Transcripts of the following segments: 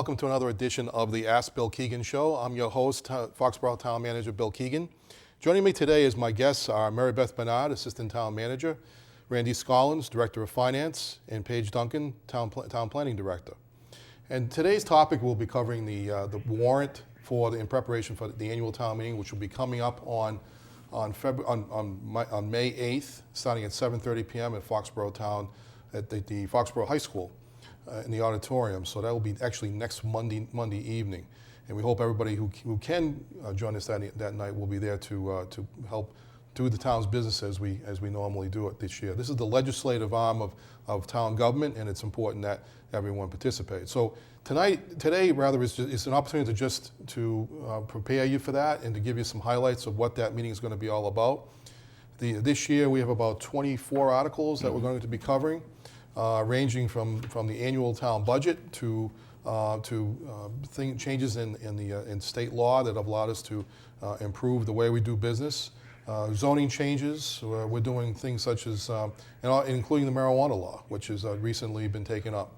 welcome to another edition of the Ask Bill Keegan Show. I'm your host, Foxboro Town Manager Bill Keegan. Joining me today as my guests are Mary Beth Bernard, Assistant Town Manager, Randy Scollins, Director of Finance, and Paige Duncan, Town Planning Director. And today's topic will be covering the warrant in preparation for the annual town meeting, which will be coming up on May 8th, starting at 7:30 p.m. at Foxboro Town at the Foxboro High School in the auditorium. So that will be actually next Monday evening. And we hope everybody who can join us that night will be there to help do the town's business as we normally do it this year. This is the legislative arm of town government, and it's important that everyone participates. So today is an opportunity to prepare you for that and to give you some highlights of what that meeting is going to be all about. This year we have about 24 articles that we're going to be covering, ranging from the annual town budget to changes in state law that have allowed us to improve the way we do business. Zoning changes, we're doing things such as, including the marijuana law, which has recently been taken up.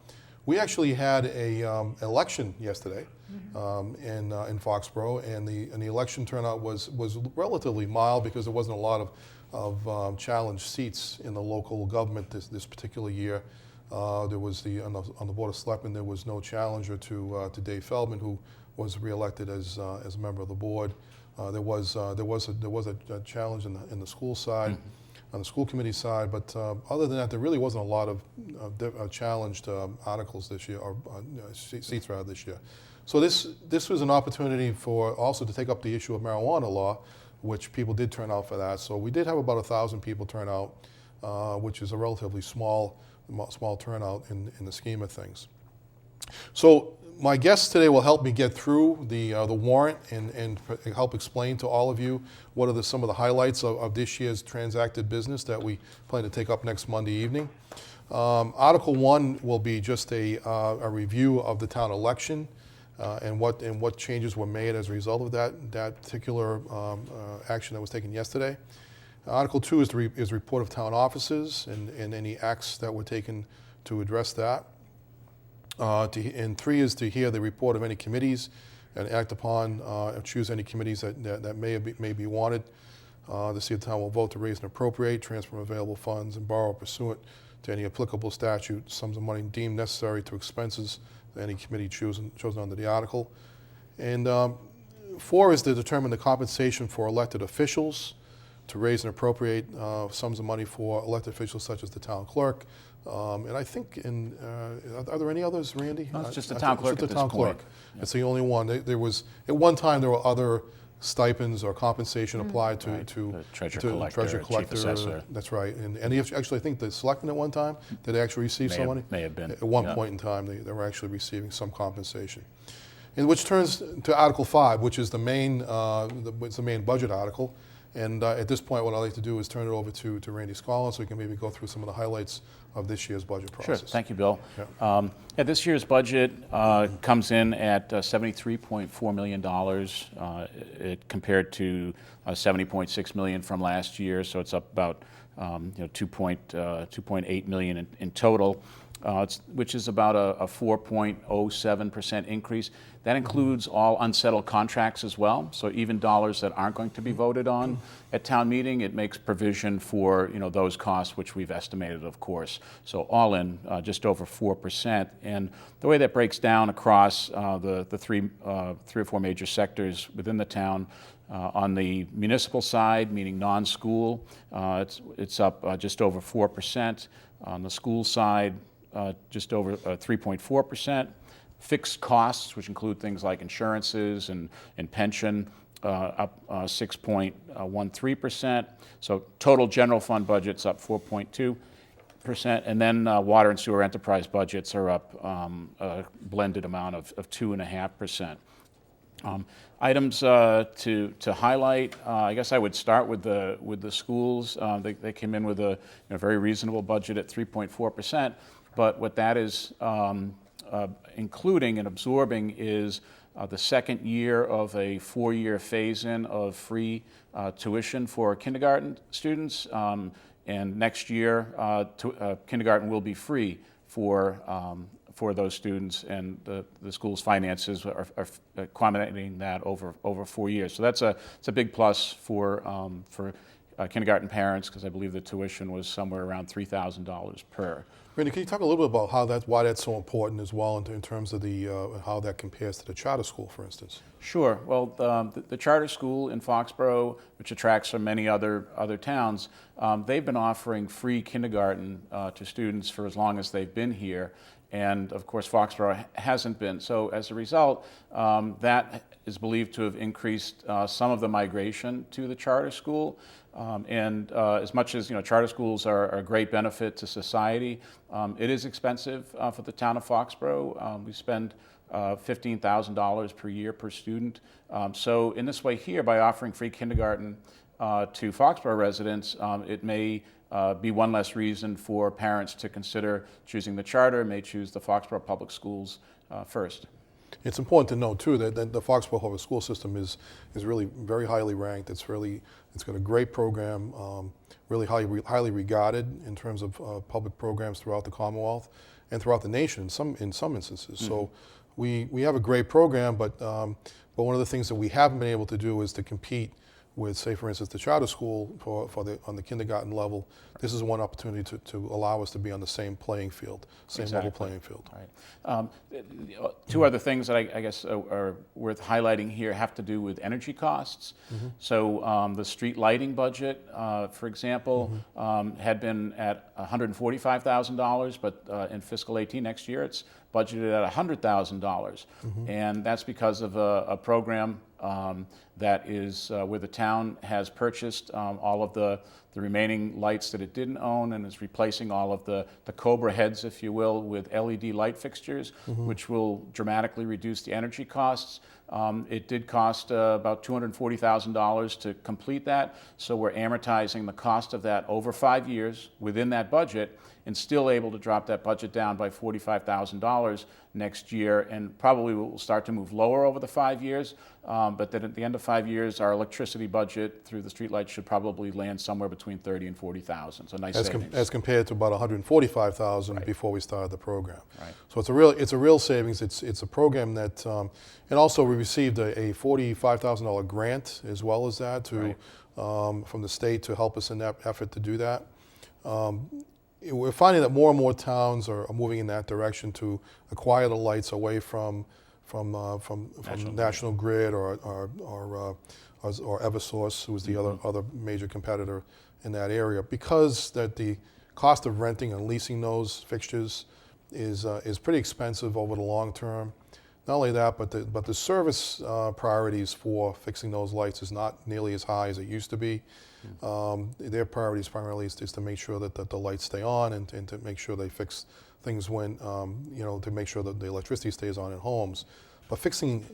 We actually had an election yesterday in Foxboro, and the election turnout was relatively mild because there wasn't a lot of challenged seats in the local government this particular year. There was on the Board of Selectmen, there was no challenger to Dave Feldman, who was reelected as a member of the board. There was a challenge in the school side, on the school committee side, but other than that, there really wasn't a lot of challenged articles this year, or seats rather this year. So this was an opportunity for also to take up the issue of marijuana law, which people did turn out for that. So we did have about 1,000 people turn out, which is a relatively small turnout in the scheme of things. So my guests today will help me get through the warrant and help explain to all of you what are some of the highlights of this year's transacted business that we plan to take up next Monday evening. Article 1 will be just a review of the town election and what changes were made as a result of that particular action that was taken yesterday. Article 2 is the report of town offices and any acts that were taken to address that. And 3 is to hear the report of any committees and act upon and choose any committees that may be wanted. To see if the town will vote to raise and appropriate, transfer available funds, and borrow pursuant to any applicable statute, sums of money deemed necessary to expenses that any committee chosen under the article. And 4 is to determine the compensation for elected officials, to raise and appropriate sums of money for elected officials such as the town clerk. And I think are there any others, Randy? No, it's just the town clerk at this point. Yeah. It's the only one. There was, at one time, there were other stipends or compensation applied to the treasurer collector, chief assessor. That's right. And actually, I think the selectmen at one time, did they actually receive some money? May have been. At one point in time, they were actually receiving some compensation. And which turns to Article 5, which is the main budget article. And at this point, what I'd like to do is turn it over to Randy Scollins so we can maybe go through some of the highlights of this year's budget process. Sure. Thank you, Bill. Yeah. This year's budget comes in at $73.4 million. It compared to $70.6 million from last year, so it's up about 2.8 million in total. Which is about a 4.07% increase. That includes all unsettled contracts as well. So even dollars that aren't going to be voted on at town meeting, it makes provision for those costs, which we've estimated, of course. So all in, just over 4%. And the way that breaks down across the three or four major sectors within the town. On the municipal side, meaning non-school, it's up just over 4%. On the school side, just over 3.4%. Fixed costs, which include things like insurances and pension, up 6.13%. So total general fund budget's up 4.2%. And then water and sewer enterprise budgets are up a blended amount of 2.5%. Items to highlight, I guess I would start with the schools. They came in with a very reasonable budget at 3.4%. But what that is including and absorbing is the second year of a 4-year phase-in of free tuition for kindergarten students. And next year, kindergarten will be free for for those students, and the school's finances are accommodating that over 4 years. So it's a big plus for kindergarten parents, because I believe the tuition was somewhere around $3,000 per. Randy, can you talk a little bit about why that's so important as well in terms of how that compares to the charter school, for instance? Sure. Well, the charter school in Foxboro, which attracts from many other towns, they've been offering free kindergarten to students for as long as they've been here. And of course, Foxboro hasn't been. So as a result, that is believed to have increased some of the migration to the charter school. As much as charter schools are a great benefit to society, it is expensive for the town of Foxboro. We spend $15,000 per year per student. So in this way here, by offering free kindergarten to Foxboro residents, it may be one less reason for parents to consider choosing the charter, may choose the Foxboro Public Schools first. It's important to note too that the Foxboro Public School System is really very highly ranked. It's got a great program, really highly regarded in terms of public programs throughout the Commonwealth and throughout the nation in some instances. Mm-hmm. So we have a great program, but one of the things that we haven't been able to do is to compete with, say, for instance, the charter school on the kindergarten level. This is one opportunity to allow us to be on the same playing field, same level playing field. Right. Two other things that I guess are worth highlighting here have to do with energy costs. Mm-hmm. So the street lighting budget, for example, mm-hmm. Had been at $145,000, but in fiscal 18 next year, it's budgeted at $100,000. Mm-hmm. And that's because of a program that is where the town has purchased all of the remaining lights that it didn't own and is replacing all of the Cobra heads, if you will, with LED light fixtures, mm-hmm. which will dramatically reduce the energy costs. It did cost about $240,000 to complete that, so we're amortizing the cost of that over 5 years within that budget, and still able to drop that budget down by $45,000 next year, and probably will start to move lower over the 5 years, but then at the end of 5 years, our electricity budget through the streetlights should probably land somewhere between $30,000 and $40,000, so nice savings. As compared to about $145,000 right. before we started the program. Right. So it's a real savings. It's a program that, and also we received a $45,000 grant as well as that right. From the state to help us in that effort to do that. We're finding that more and more towns are moving in that direction to acquire the lights away from National Grid or Eversource, who is the mm-hmm. other major competitor in that area, because that the cost of renting and leasing those fixtures is pretty expensive over the long term. Not only that, but the service priorities for fixing those lights is not nearly as high as it used to be. Their priorities primarily is to make sure that the lights stay on and to make sure they fix things when, to make sure that the electricity stays on in homes. But fixing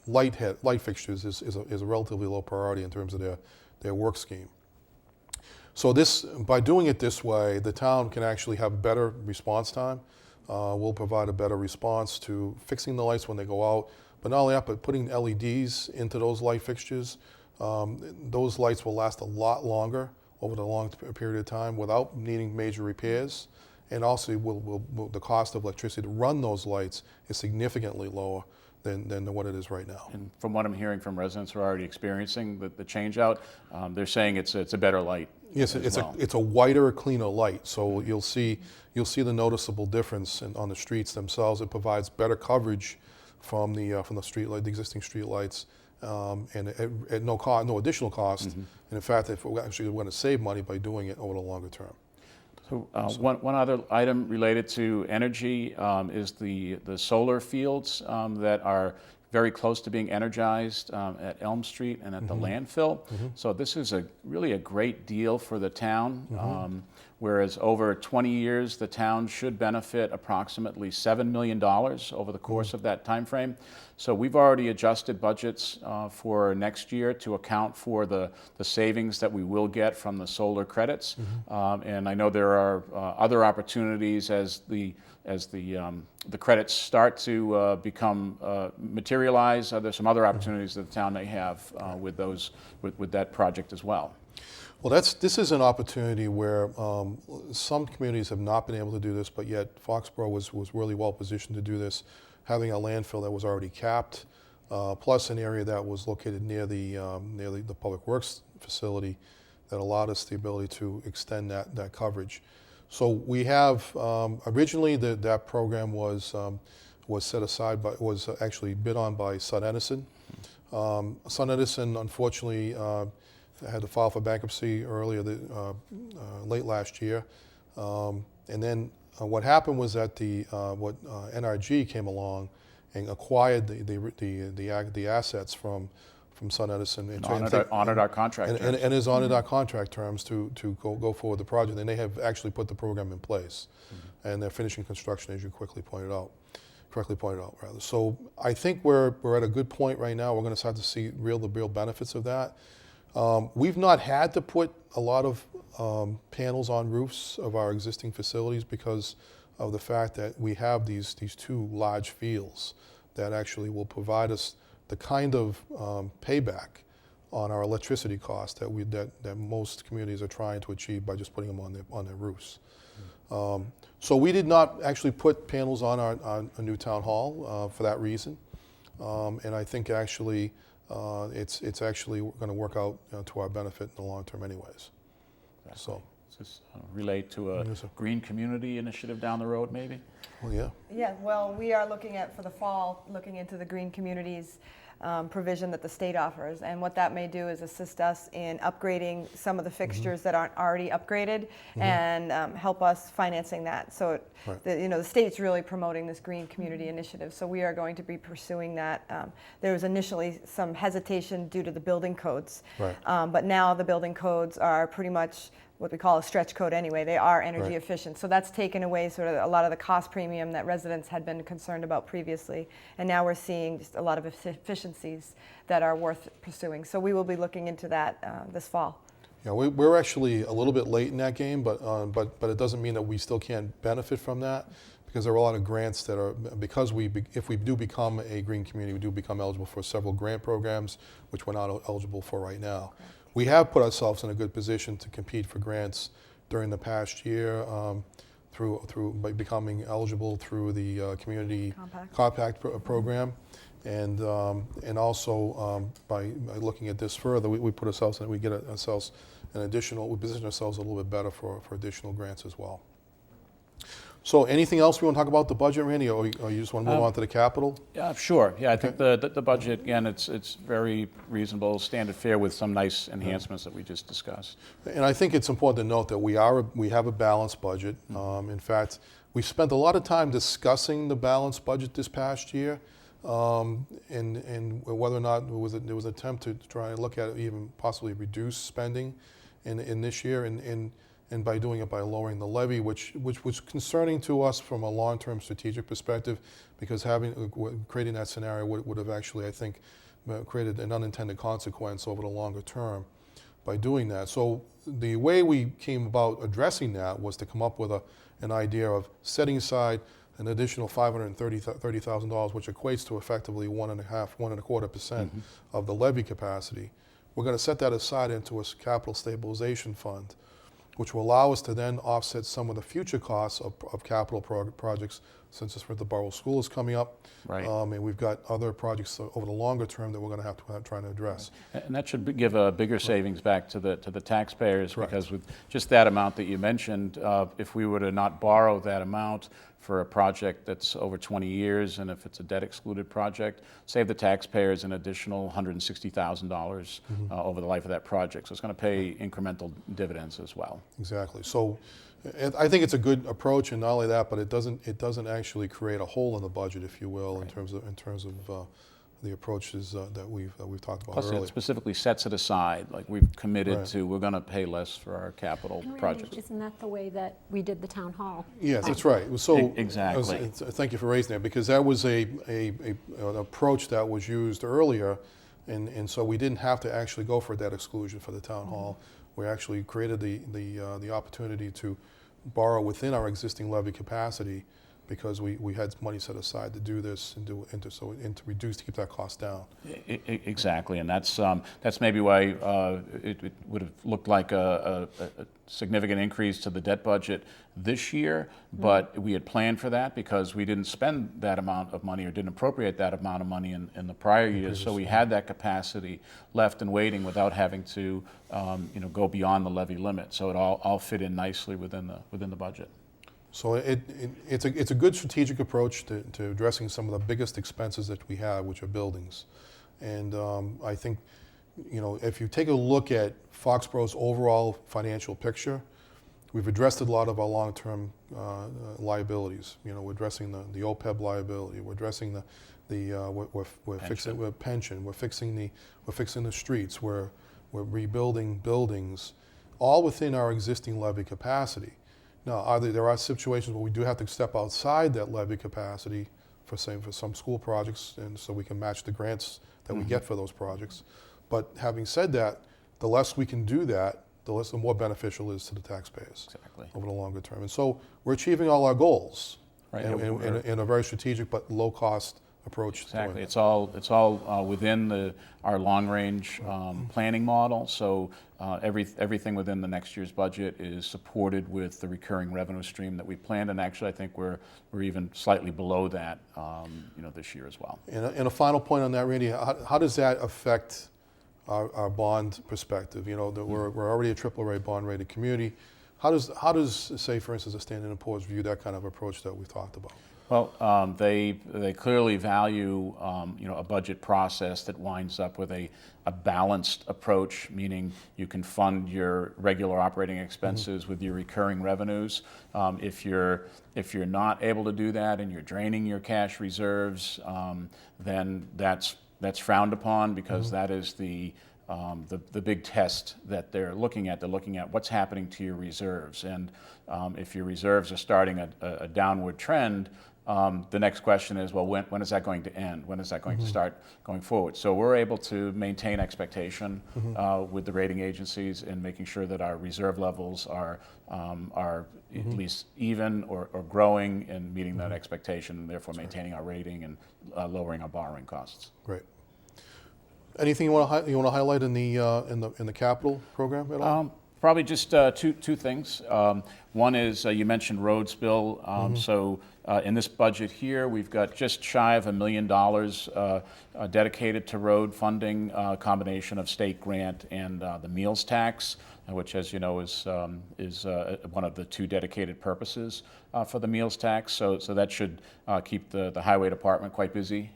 light fixtures is a relatively low priority in terms of their work scheme. So by doing it this way, the town can actually have better response time. We'll provide a better response to fixing the lights when they go out. But not only that, but putting LEDs into those light fixtures. Those lights will last a lot longer over the long period of time without needing major repairs. And also, the cost of electricity to run those lights is significantly lower than what it is right now. And from what I'm hearing from residents who are already experiencing the change out, they're saying it's a better light. Yes, it's a whiter, cleaner light. So you'll see the noticeable difference on the streets themselves. It provides better coverage from the street light, the existing street lights. And at no additional cost. Mm-hmm. And in fact, if we're going to save money by doing it over the longer term. So one other item related to energy is the solar fields that are very close to being energized at Elm Street and at mm-hmm. the landfill. Mm-hmm. So this is really a great deal for the town. Mm-hmm. Whereas over 20 years, the town should benefit approximately $7 million over the course mm-hmm. of that time frame. So we've already adjusted budgets for next year to account for the savings that we will get from the solar credits. Mm-hmm. And I know there are other opportunities as the credits start to become materialized. There's some other opportunities that the town may have with that project as well. Well, this is an opportunity where some communities have not been able to do this, but yet Foxboro was really well positioned to do this, having a landfill that was already capped, plus an area that was located near the public works facility that allowed us the ability to extend that coverage. So we have originally that program was set aside was actually bid on by SunEdison. SunEdison unfortunately had to file for bankruptcy late last year, and then what happened was that NRG came along and acquired the assets from SunEdison and honored our contract terms. and has honored our contract terms to go forward the project, and they have actually put the program in place, and they're finishing construction, as you correctly pointed out. So I think we're at a good point right now. We're going to start to see the real benefits of that. We've not had to put a lot of panels on roofs of our existing facilities because of the fact that we have these two large fields that actually will provide us the kind of payback on our electricity costs that most communities are trying to achieve by just putting them on their roofs. So we did not actually put panels on a new town hall for that reason, and I think actually it's actually going to work out to our benefit in the long term, anyways. Exactly. So. Does this relate to a green community initiative down the road, maybe? Well, yeah. Yeah, well, we are looking at, for the fall, looking into the green communities provision that the state offers. And what that may do is assist us in upgrading some of the fixtures that aren't already upgraded and help us financing that. So, the state's really promoting this green community initiative. So we are going to be pursuing that. There was initially some hesitation due to the building codes. Right. But now the building codes are pretty much what we call a stretch code anyway. They are energy efficient. So that's taken away sort of a lot of the cost premium that residents had been concerned about previously. And now we're seeing just a lot of efficiencies that are worth pursuing. So we will be looking into that this fall. Yeah, we're actually a little bit late in that game, but it doesn't mean that we still can't benefit from that, because there are a lot of grants that are, because if we do become a green community, we do become eligible for several grant programs, which we're not eligible for right now. We have put ourselves in a good position to compete for grants during the past year by becoming eligible through the Community Compact program, and also by looking at this further, we put ourselves in, we position ourselves a little bit better for additional grants as well. So anything else we want to talk about the budget, Randy, or you just want to move on to the capital? Yeah, sure. Yeah, I think the budget, again, it's very reasonable, standard fare with some nice enhancements that we just discussed. And I think it's important to note that we have a balanced budget. In fact, we spent a lot of time discussing the balanced budget this past year, and whether or not there was an attempt to try and look at it, even possibly reduce spending in this year, and by doing it by lowering the levy, which was concerning to us from a long-term strategic perspective, because creating that scenario would have actually, I think, created an unintended consequence over the longer term by doing that. So the way we came about addressing that was to come up with an idea of setting aside an additional $530,000, which equates to effectively 1.25% of the levy capacity. We're going to set that aside into a capital stabilization fund, which will allow us to then offset some of the future costs of capital projects, since the Borough School is coming up. Right. And we've got other projects over the longer term that we're going to have to try to address. And that should give a bigger savings back to the taxpayers, because with just that amount that you mentioned, if we were to not borrow that amount for a project that's over 20 years, and if it's a debt excluded project, save the taxpayers an additional $160,000 over the life of that project. So it's going to pay incremental dividends as well. Exactly. So I think it's a good approach, and not only that, but it doesn't actually create a hole in the budget, if you will, in terms of the approaches that we've talked about Plus, earlier. it specifically sets it aside, like we've committed to. We're going to pay less for our capital And Randy, projects. isn't that the way that we did the town hall? Yes, that's right. So Exactly. thank you for raising that, because that was an approach that was used earlier, and so we didn't have to actually go for debt exclusion for the town hall. We actually created the opportunity to borrow within our existing levy capacity because we had money set aside to do this and to reduce, to keep that cost down. Exactly, and that's maybe why it would have looked like a significant increase to the debt budget this year, but we had planned for that because we didn't spend that amount of money or didn't appropriate that amount of money in the prior years, so we had that capacity left and waiting without having to go beyond the levy limit. So it all fit in nicely within the budget. So it's a good strategic approach to addressing some of the biggest expenses that we have, which are buildings. And I think, if you take a look at Foxboro's overall financial picture, we've addressed a lot of our long-term liabilities. We're addressing the OPEB liability. We're addressing we're fixing the pension. We're fixing the streets. We're rebuilding buildings, all within our existing levy capacity. Now, there are situations where we do have to step outside that levy capacity for some school projects, and so we can match the grants that we get for those projects. But having said that, the less we can do that, the more beneficial it is to the taxpayers over the longer term. And so we're achieving all our goals in a very strategic but low-cost approach. Exactly. It's all within our long-range planning model. So everything within the next year's budget is supported with the recurring revenue stream that we planned, and actually I think we're even slightly below that this year as well. And a final point on that, Randy, how does that affect our bond perspective? We're already a AAA bond rated community. How does, say, for instance, the Standard & Poor's view that kind of approach that we've talked about? Well, they clearly value a budget process that winds up with a balanced approach, meaning you can fund your regular operating expenses with your recurring revenues. If you're not able to do that and you're draining your cash reserves, then that's frowned upon, because that is the big test that they're looking at. They're looking at what's happening to your reserves, and if your reserves are starting a downward trend, the next question is, well, when is that going to end? When is that going to start going forward? So we're able to maintain expectation with the rating agencies in making sure that our reserve levels are at least even or growing and meeting that expectation, and therefore maintaining our rating and lowering our borrowing costs. Great. Anything you want to highlight in the capital program at all? Probably just two things. One is you mentioned roads, Bill. So in this budget here, we've got just shy of $1 million dedicated to road funding, a combination of state grant and the meals tax, which, as you know, is one of the two dedicated purposes for the meals tax. So that should keep the highway department quite busy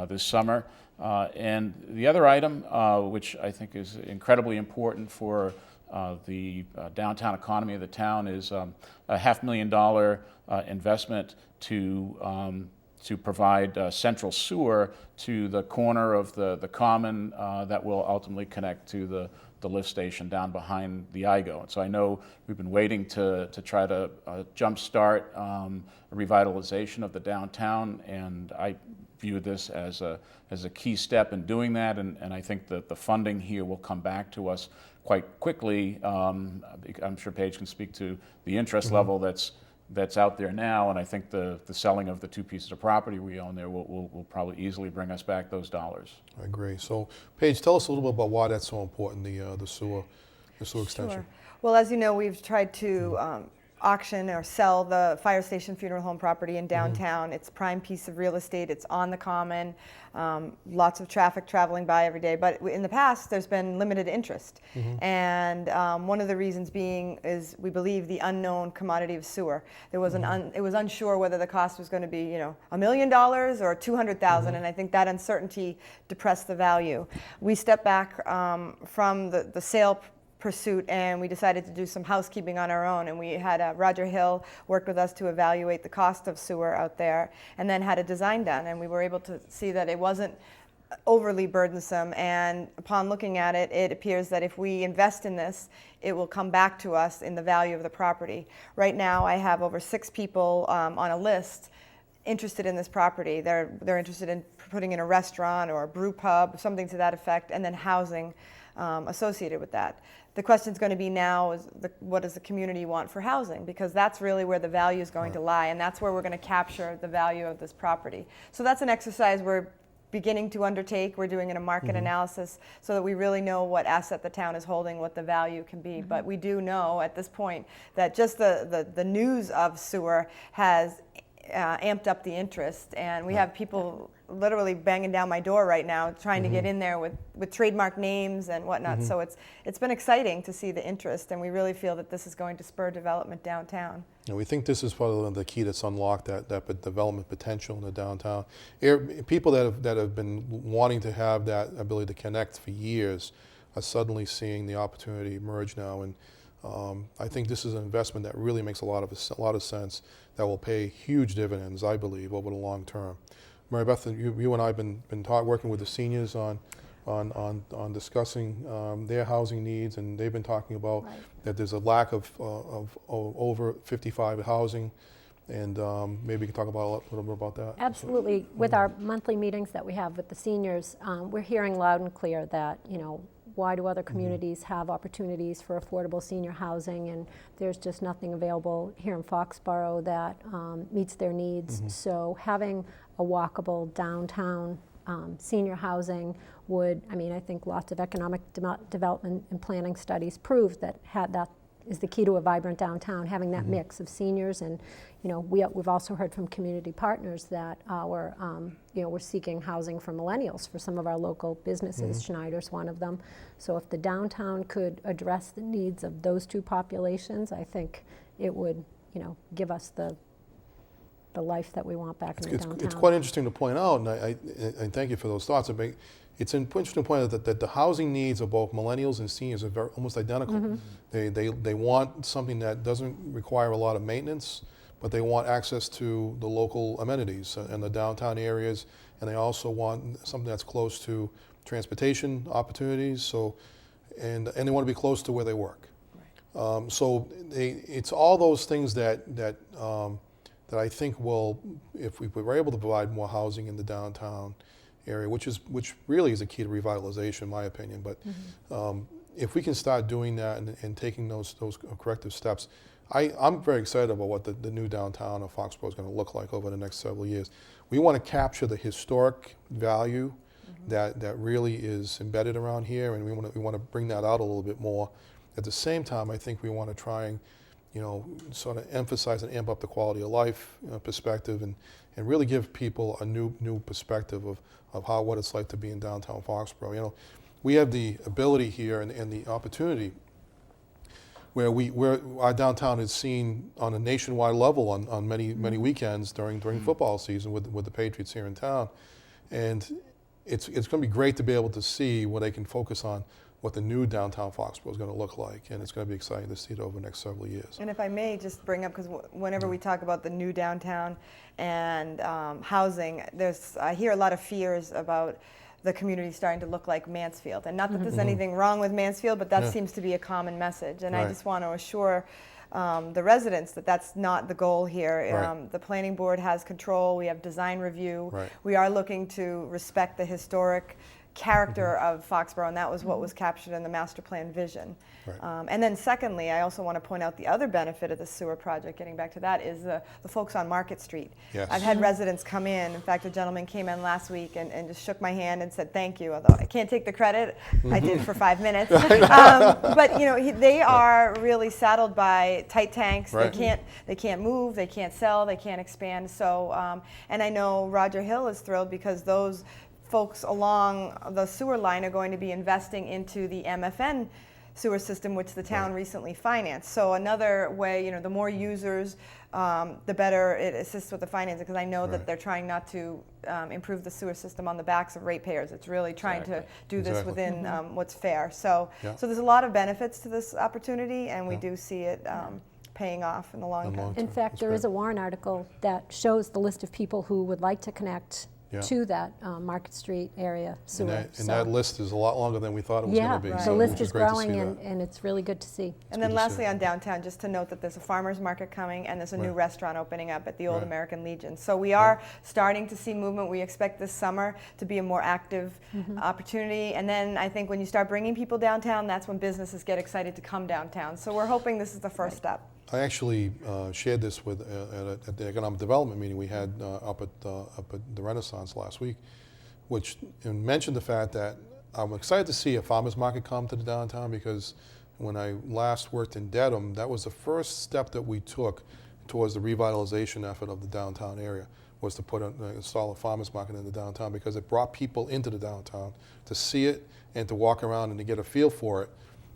this summer. And the other item, which I think is incredibly important for the downtown economy of the town, is a $500,000 investment to provide central sewer to the corner of the common that will ultimately connect to the lift station down behind the IGO. And so I know we've been waiting to try to jumpstart a revitalization of the downtown, and I view this as a key step in doing that, and I think that the funding here will come back to us quite quickly. I'm sure Paige can speak to the interest level that's out there now, and I think the selling of the two pieces of property we own there will probably easily bring us back those dollars. I agree. So, Paige, tell us a little bit about why that's so important, the sewer extension. Sure. Well, as you know, we've tried to auction or sell the fire station funeral home property in downtown. It's a prime piece of real estate. It's on the common. Lots of traffic traveling by every day. But in the past, there's been limited interest. And one of the reasons being is we believe the unknown commodity of sewer. There was it was unsure whether the cost was going to be, $1 million or $200,000, and I think that uncertainty depressed the value. We stepped back from the sale pursuit, and we decided to do some housekeeping on our own, and we had Roger Hill worked with us to evaluate the cost of sewer out there, and then had a design done, and we were able to see that it wasn't overly burdensome, and upon looking at it, it appears that if we invest in this, it will come back to us in the value of the property. Right now, I have over 6 people on a list interested in this property. They're interested in putting in a restaurant or a brew pub, something to that effect, and then housing associated with that. The question's going to be now is what does the community want for housing? Because that's really where the value is going to lie, and that's where we're going to capture the value of this property. So that's an exercise we're beginning to undertake. We're doing a market analysis so that we really know what asset the town is holding, what the value can be. But we do know at this point that just the news of sewer has amped up the interest, and we have people literally banging down my door right now trying to get in there with trademark names and whatnot. So it's been exciting to see the interest, and we really feel that this is going to spur development downtown. And we think this is probably the key that's unlocked that development potential in the downtown. People that have been wanting to have that ability to connect for years are suddenly seeing the opportunity emerge now, and I think this is an investment that really makes a lot of sense, that will pay huge dividends, I believe, over the long term. Mary Beth, you and I have been working with the seniors on discussing their housing needs, and they've been talking about that there's a lack of over 55 housing, and maybe you can talk about a little bit about that. Absolutely. With our monthly meetings that we have with the seniors, we're hearing loud and clear that, why do other communities have opportunities for affordable senior housing, and there's just nothing available here in Foxboro that meets their needs. So having a walkable downtown senior housing would, I think lots of economic development and planning studies prove that that is the key to a vibrant downtown, having that mix of seniors. And we've also heard from community partners that we're seeking housing for millennials for some of our local businesses. Schneider's one of them. So if the downtown could address the needs of those two populations, I think it would give us the life that we want back in the downtown. It's quite interesting to point out, and I thank you for those thoughts. It's interesting to point out that the housing needs of both millennials and seniors are almost identical. They want something that doesn't require a lot of maintenance, but they want access to the local amenities and the downtown areas, and they also want something that's close to transportation opportunities. And they want to be close to where they work. So it's all those things that I think will, if we were able to provide more housing in the downtown area, which really is a key to revitalization, in my opinion. But if we can start doing that and taking those corrective steps, I'm very excited about what the new downtown of Foxborough is going to look like over the next several years. We want to capture the historic value that really is embedded around here, and we want to bring that out a little bit more. At the same time, I think we want to try and sort of emphasize and amp up the quality of life perspective, and really give people a new perspective of what it's like to be in downtown Foxborough. We have the ability here and the opportunity where our downtown is seen on a nationwide level on many weekends during football season with the Patriots here in town, and it's going to be great to be able to see where they can focus on what the new downtown Foxborough is going to look like, and it's going to be exciting to see it over the next several years. And if I may just bring up, because whenever we talk about the new downtown and housing, I hear a lot of fears about the community starting to look like Mansfield. And not that there's anything wrong with Mansfield, but that seems to be a common message. And I just want to assure the residents that that's not the goal here. The planning board has control. We have design review. We are looking to respect the historic character of Foxborough, and that was what was captured in the master plan vision. And then secondly, I also want to point out the other benefit of the sewer project, getting back to that, is the folks on Market Street. I've had residents come in. In fact, a gentleman came in last week and just shook my hand and said thank you, although I can't take the credit. I did for 5 minutes. But they are really saddled by tight tanks. They can't move, they can't sell, they can't expand. So and I know Roger Hill is thrilled because those folks along the sewer line are going to be investing into the MFN sewer system, which the town recently financed. So another way, the more users, the better it assists with the financing, because I know that they're trying not to improve the sewer system on the backs of ratepayers. It's really trying to do this within what's fair. So there's a lot of benefits to this opportunity, and we do see it paying off in the long term. In fact, there is a Warrant article that shows the list of people who would like to connect Yeah. to that Market Street area sewer. And that list is a lot longer than we thought it was Yeah, going to be. right. the So list which is great to growing, see and, that. and it's really good to see. And good then to lastly see. on downtown, just to note that there's a farmer's market coming and there's a new Right. restaurant opening up at the Old Right. American Legion. So we are starting to see movement. We expect this summer to be a more active opportunity. And then I think when you start bringing people downtown, that's when businesses get excited to come downtown. So we're hoping this is the first step. I actually shared this with at the economic development meeting we had up at the Renaissance last week, which mentioned the fact that I'm excited to see a farmers market come to the downtown, because when I last worked in Dedham, that was the first step that we took towards the revitalization effort of the downtown area, was to install a farmers market in the downtown, because it brought people into the downtown to see it and to walk around and to get a feel for it.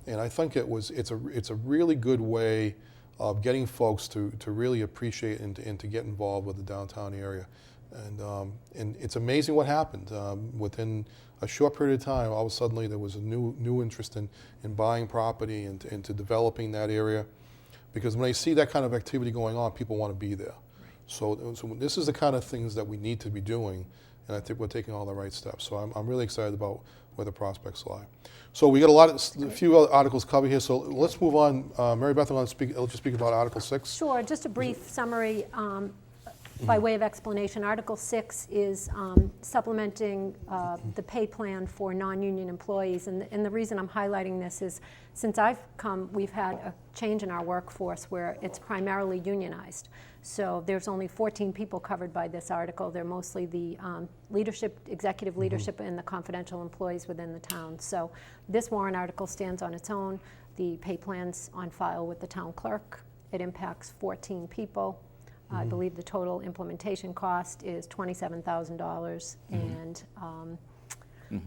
And I think it's a really good way of getting folks to really appreciate and to get involved with the downtown area. And it's amazing what happened. Within a short period of time, all of a sudden there was a new interest in buying property and to developing that area. Because when they see that kind of activity going on, people want to be there. So this is the kind of things that we need to be doing, and I think we're taking all the right steps. So I'm really excited about where the prospects lie. So we got a few other articles covered here. So let's move on. Mary Beth, I'll just speak about Article 6. Sure, just a brief summary by way of explanation. Article 6 is supplementing the pay plan for non-union employees. And the reason I'm highlighting this is since I've come, we've had a change in our workforce where it's primarily unionized. So there's only 14 people covered by this article. They're mostly the leadership, executive leadership, and the confidential employees within the town. So this warrant article stands on its own. The pay plan's on file with the town clerk. It impacts 14 people. I believe the total implementation cost is $27,000, and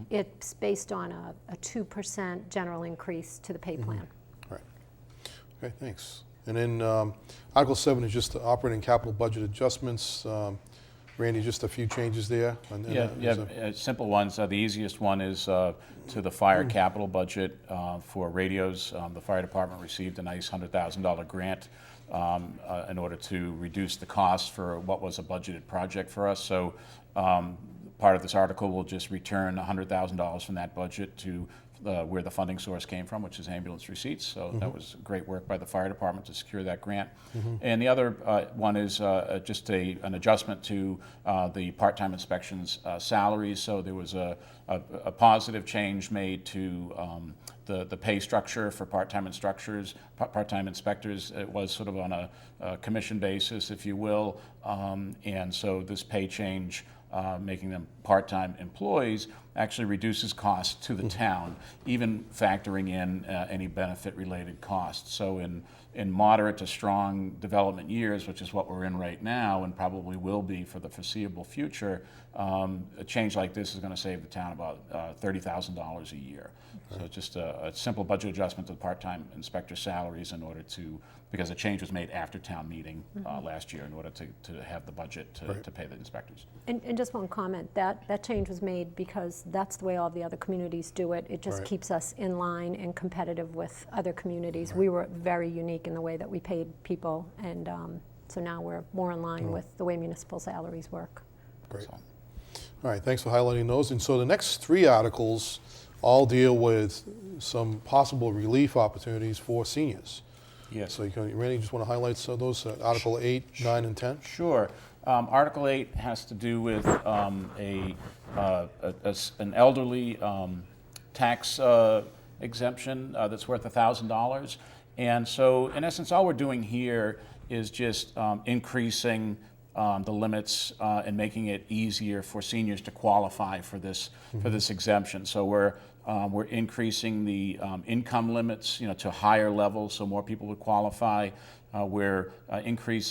it's based on a 2% general increase to the pay plan. Right. Okay, thanks. And then Article 7 is just the operating capital budget adjustments. Randy, just a few changes there. Simple ones. The easiest one is to the fire capital budget for radios. The fire department received a nice $100,000 grant in order to reduce the cost for what was a budgeted project for us. So part of this article will just return $100,000 from that budget to where the funding source came from, which is ambulance receipts. So that was great work by the fire department to secure that grant. And the other one is just an adjustment to the part-time inspections salaries. So there was a positive change made to the pay structure for part-time inspectors. It was sort of on a commission basis, if you will. And so this pay change, making them part-time employees, actually reduces costs to the town, even factoring in any benefit-related costs. So in moderate to strong development years, which is what we're in right now and probably will be for the foreseeable future, a change like this is going to save the town about $30,000 a year. So just a simple budget adjustment to the part-time inspector salaries in order to, because a change was made after town meeting last year in order to have the budget to pay the inspectors. And just one comment, that change was made because that's the way all the other communities do it. It just keeps us in line and competitive with other communities. We were very unique in the way that we paid people, and so now we're more in line with the way municipal salaries work. Great. All right, thanks for highlighting those. And so the next three articles all deal with some possible relief opportunities for seniors. Yes. So Randy, just want to highlight some of those, Article 8, 9, and 10? Sure. Article 8 has to do with an elderly tax exemption that's worth $1,000. And so, in essence, all we're doing here is just increasing the limits and making it easier for seniors to qualify for this exemption. So we're increasing the income limits, to higher levels, so more people would qualify. We're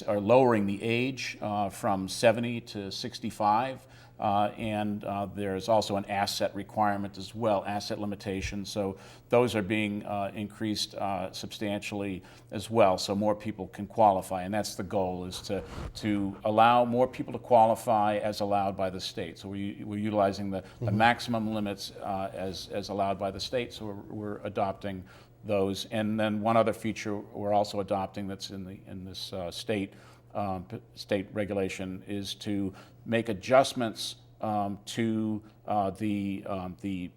lowering the age from 70 to 65. And there's also an asset requirement as well, asset limitation. So those are being increased substantially as well, so more people can qualify. And that's the goal, is to allow more people to qualify as allowed by the state. So we're utilizing the maximum limits as allowed by the state. So we're adopting those. And then one other feature we're also adopting that's in this state regulation is to make adjustments to the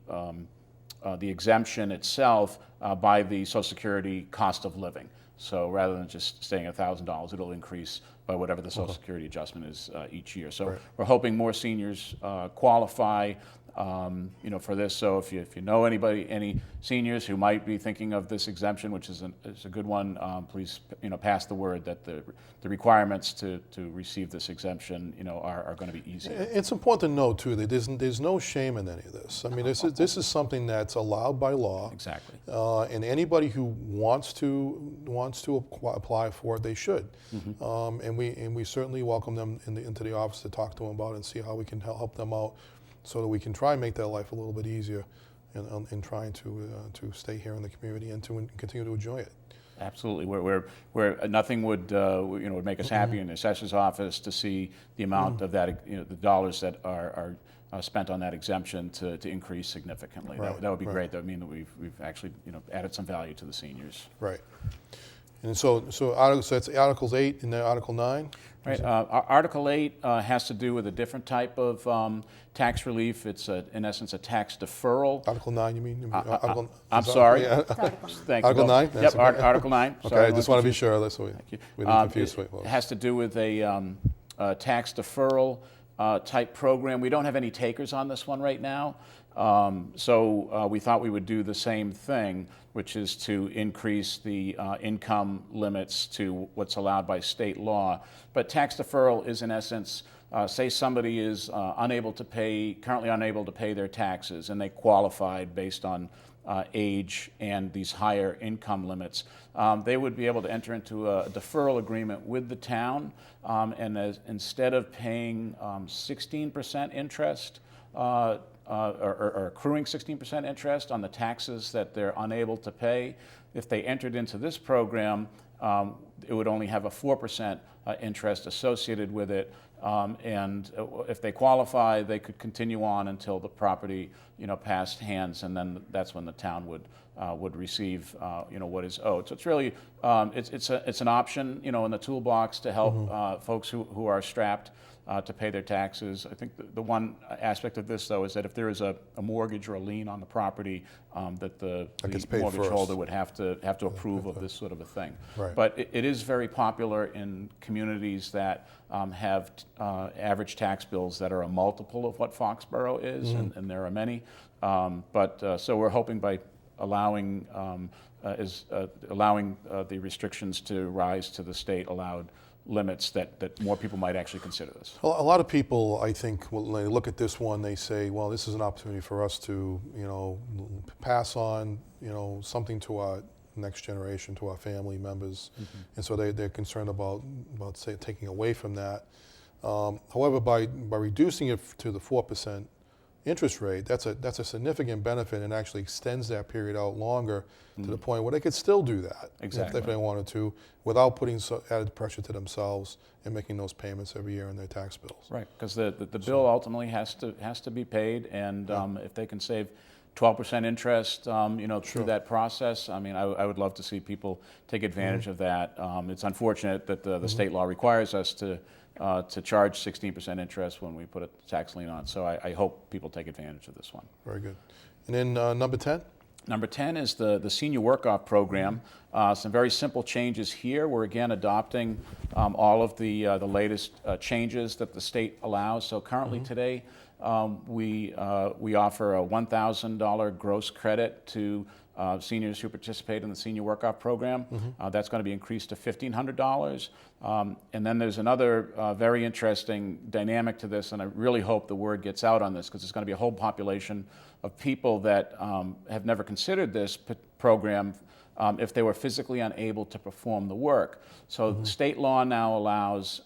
exemption itself by the Social Security cost of living. So rather than just staying at $1,000, it'll increase by whatever the Social Security adjustment is each year. So we're hoping more seniors qualify for this. So if you know any seniors who might be thinking of this exemption, which is a good one, please pass the word that the requirements to receive this exemption are going to be easy. It's important to note too that there's no shame in any of this. I mean, this is something that's allowed by law. Exactly. And anybody who wants to apply for it, they should. And we certainly welcome them into the office to talk to them about it and see how we can help them out, so that we can try and make their life a little bit easier in trying to stay here in the community and to continue to enjoy it. Absolutely. Where nothing would would make us happy in the assessor's office to see the amount of that the dollars that are spent on that exemption to increase significantly. Right, That would be right. great. That would mean that we've actually added some value to the seniors. Right. And so that's Articles 8 and then Article 9? Right. Article 8 has to do with a different type of tax relief. It's in essence a tax deferral. Article 9, you mean? I'm sorry. Yeah. Thank you. Article 9? Yep. That's okay. Article 9. Okay, Sorry, I just want to be sure. That's what you. we didn't confuse It folks. has to do with a tax deferral type program. We don't have any takers on this one right now, so we thought we would do the same thing, which is to increase the income limits to what's allowed by state law. But tax deferral is in essence, say somebody is currently unable to pay their taxes, and they qualified based on age and these higher income limits. They would be able to enter into a deferral agreement with the town, and instead of paying 16% interest, or accruing 16% interest on the taxes that they're unable to pay, if they entered into this program, it would only have a 4% interest associated with it. And if they qualify, they could continue on until the property, passed hands, and then that's when the town would receive, what is owed. So it's really, it's an option, in the toolbox to help folks who are strapped to pay their taxes. I think the one aspect of this, though, is that if there is a mortgage or a lien on the property, that the gets paid mortgage first. holder would have to approve of this sort of a thing. Right. But it is very popular in communities that have average tax bills that are a multiple of what Foxboro is, and there are many. So we're hoping by allowing the restrictions to rise to the state allowed limits that more people might actually consider this. Well, a lot of people, I think, when they look at this one, they say, well, this is an opportunity for us to, pass on, something to our next generation, to our family members. And so they're concerned about say, taking away from that. However, by reducing it to the 4% interest rate, that's a significant benefit, and actually extends that period out longer to the point where they could still do that Exactly. if they wanted to, without putting added pressure to themselves and making those payments every year in their tax bills. Right, because the bill ultimately has to be paid, and if they can save 12% interest, through that process, I mean, I would love to see people take advantage of that. It's unfortunate that the state law requires us to charge 16% interest when we put a tax lien on. So I hope people take advantage of this one. Very good. And then number 10? Number 10 is the senior work-off program. Some very simple changes here. We're again adopting all of the latest changes that the state allows. So currently today, we offer a $1,000 gross credit to seniors who participate in the senior work-off program. That's going to be increased to $1,500. And then there's another very interesting dynamic to this, and I really hope the word gets out on this, because there's going to be a whole population of people that have never considered this program if they were physically unable to perform the work. So state law now allows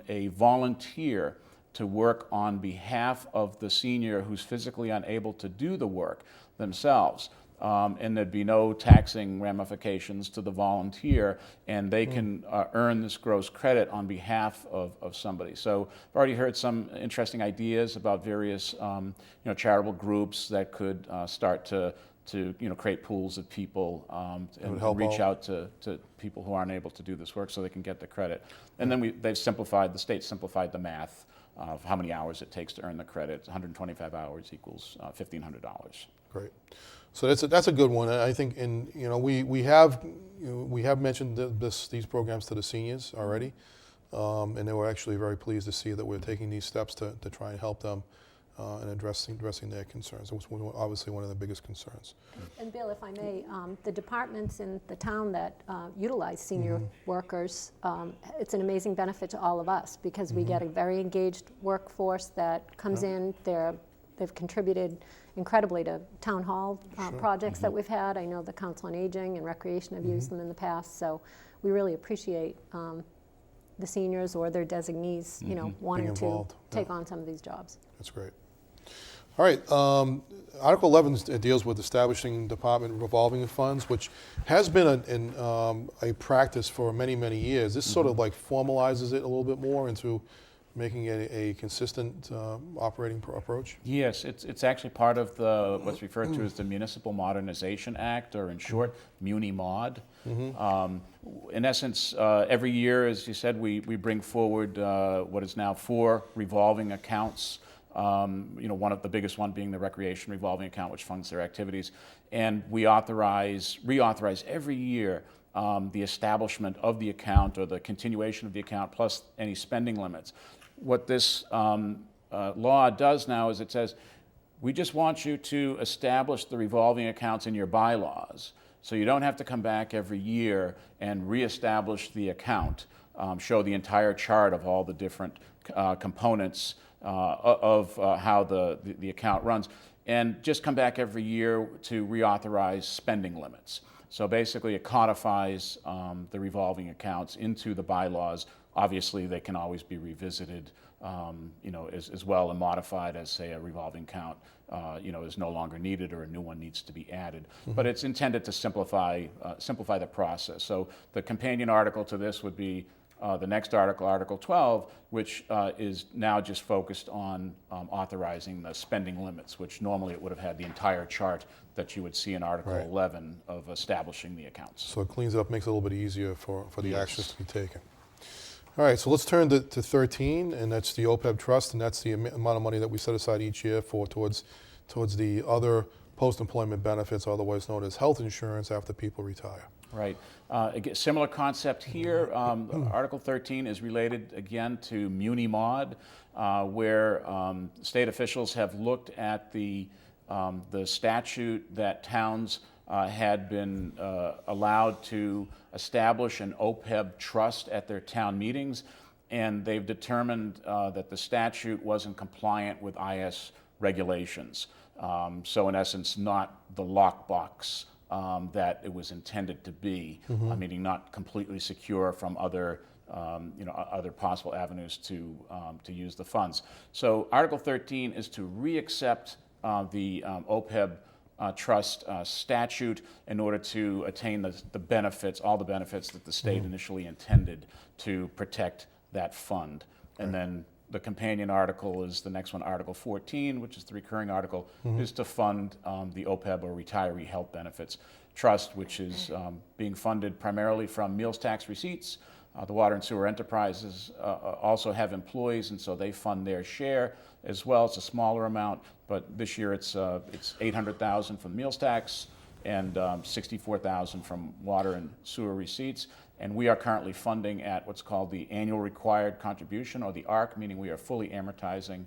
a volunteer to work on behalf of the senior who's physically unable to do the work themselves. And there'd be no taxing ramifications to the volunteer, and they can earn this gross credit on behalf of somebody. So I've already heard some interesting ideas about various charitable groups that could start to create pools of people and reach out to people who aren't able to do this work so they can get the credit. And then the state simplified the math of how many hours it takes to earn the credit. 125 hours equals $1,500. Great. So that's a good one. I think, we have mentioned these programs to the seniors already, and they were actually very pleased to see that we're taking these steps to try and help them and addressing their concerns. It was obviously one of the biggest concerns. And Bill, if I may, the departments in the town that utilize senior workers, it's an amazing benefit to all of us because we get a very engaged workforce that comes in. They've contributed incredibly to town hall projects that we've had. I know the Council on Aging and Recreation have used them in the past, so we really appreciate the seniors or their designees, wanting to take on some of these jobs. That's great. All right, Article 11 deals with establishing department revolving funds, which has been a practice for many, many years. This sort of like formalizes it a little bit more into making it a consistent operating approach? Yes, it's actually part of what's referred to as the Municipal Modernization Act, or in short, MUNI-MOD. In essence, every year, as you said, we bring forward what is now 4 revolving accounts. One of the biggest one being the recreation revolving account, which funds their activities, and we reauthorize every year the establishment of the account or the continuation of the account, plus any spending limits. What this law does now is it says, we just want you to establish the revolving accounts in your bylaws, so you don't have to come back every year and reestablish the account, show the entire chart of all the different components of how the account runs, and just come back every year to reauthorize spending limits. So basically it codifies the revolving accounts into the bylaws. Obviously they can always be revisited as well and modified as, say, a revolving account is no longer needed or a new one needs to be added. But it's intended to simplify the process. So the companion article to this would be the next article, Article 12, which is now just focused on authorizing the spending limits, which normally it would have had the entire chart that you would see in Article 11 of establishing the accounts. So it cleans it up, makes it a little bit easier for the actions to be taken. All right, so let's turn to 13, and that's the OPEB trust, and that's the amount of money that we set aside each year towards the other post-employment benefits, otherwise known as health insurance, after people retire. Right. Again, similar concept here. Article 13 is related again to MUNI-MOD, where state officials have looked at the statute that towns had been allowed to establish an OPEB trust at their town meetings, and they've determined that the statute wasn't compliant with IS regulations. So in essence, not the lockbox that it was intended to be, meaning not completely secure from other possible avenues to use the funds. So Article 13 is to reaccept the OPEB trust statute in order to attain the benefits, all the benefits that the state initially intended to protect that fund. And then the companion article is the next one, Article 14, which is the recurring article, is to fund the OPEB or Retiree Health Benefits Trust, which is being funded primarily from meals tax receipts. The water and sewer enterprises also have employees, and so they fund their share as well. It's a smaller amount, but this year it's $800,000 from meals tax and $64,000 from water and sewer receipts. And we are currently funding at what's called the annual required contribution, or the ARC, meaning we are fully amortizing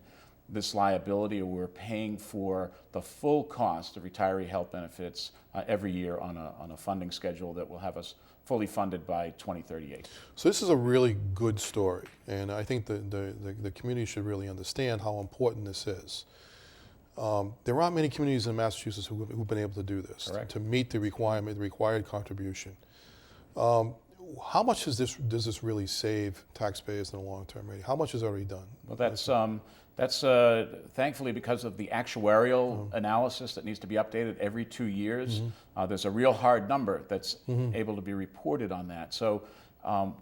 this liability, or we're paying for the full cost of retiree health benefits every year on a funding schedule that will have us fully funded by 2038. So this is a really good story, and I think the community should really understand how important this is. There aren't many communities in Massachusetts who've been able to do this, to meet the required contribution. How much does this really save taxpayers in the long term? How much is already done? Well, that's thankfully because of the actuarial analysis that needs to be updated every 2 years. There's a real hard number that's able to be reported on that. So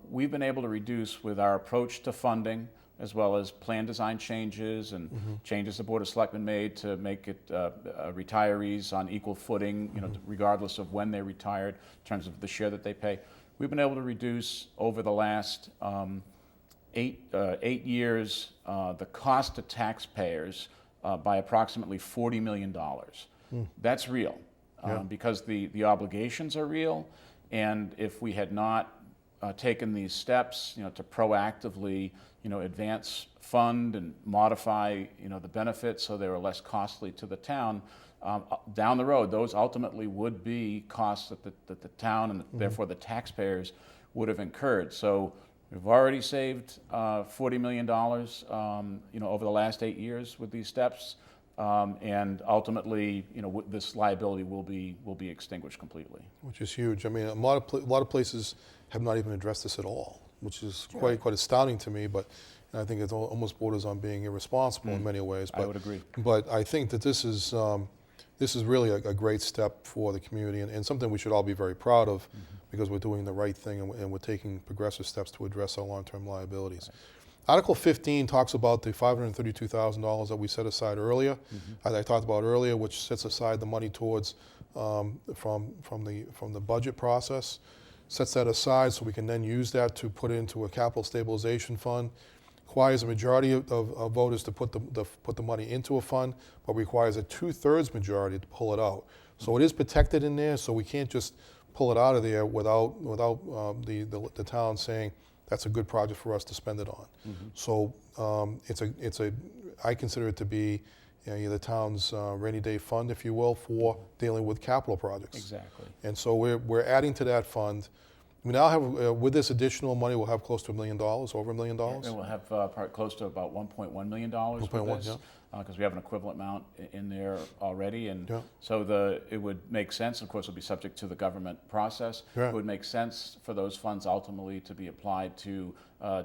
we've been able to reduce with our approach to funding, as well as plan design changes and changes the Board of Selectmen made to make it retirees on equal footing, regardless of when they retired, in terms of the share that they pay. We've been able to reduce over the last 8 years, the cost to taxpayers by approximately $40 million. That's real, because the obligations are real, and if we had not taken these steps, to proactively, advance, fund, and modify, the benefits so they were less costly to the town, down the road, those ultimately would be costs that the town and therefore the taxpayers would have incurred. So we've already saved $40 million, over the last 8 years with these steps, and ultimately, this liability will be extinguished completely. Which is huge. I mean, a lot of places have not even addressed this at all, which is quite astounding to me. But I think it almost borders on being irresponsible in many ways. But, I would agree. But I think that this is really a great step for the community, and something we should all be very proud of, because we're doing the right thing and we're taking progressive steps to address our long-term liabilities. Right. Article 15 talks about the $532,000 that we set aside earlier, as I talked about earlier, which sets aside the money towards from the budget process, sets that aside so we can then use that to put into a capital stabilization fund. Requires a majority of voters to put the money into a fund, but requires a 2/3 majority to pull it out. So it is protected in there, so we can't just pull it out of there without the town saying that's a good project for us to spend it on. So I consider it to be the town's rainy day fund, if you will, for dealing with capital projects. Exactly. And so we're adding to that fund. We now have, with this additional money, we'll have close to $1 million, over $1 million. And we'll have close to about $1.1 million with this, because we have an equivalent amount in there already. And so it would make sense, of course, it'll be subject to the government process. It would make sense for those funds ultimately to be applied to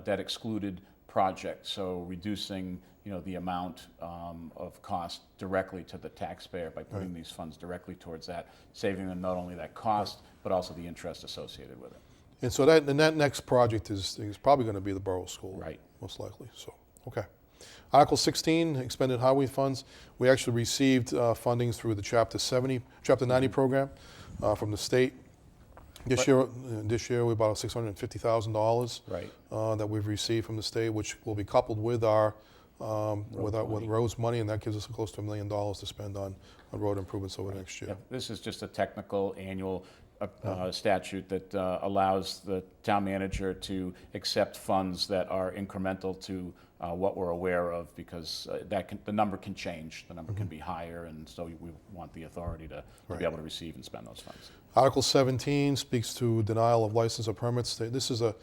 debt excluded projects, so reducing the amount of cost directly to the taxpayer by putting these funds directly towards that, saving them not only that cost, but also the interest associated with it. And so that next project is probably going to be the borough school, right? Most likely. So, okay. Article 16, expended highway funds. We actually received fundings through the Chapter 90 program from the state. This year we about $650,000 that we've received from the state, which will be coupled with our roads money, and that gives us close to $1 million to spend on road improvements over next year. This is just a technical annual statute that allows the town manager to accept funds that are incremental to what we're aware of, because the number can change. The number can be higher, and so we want the authority to be able to receive and spend those funds. Article 17 speaks to denial of license or permits. This is a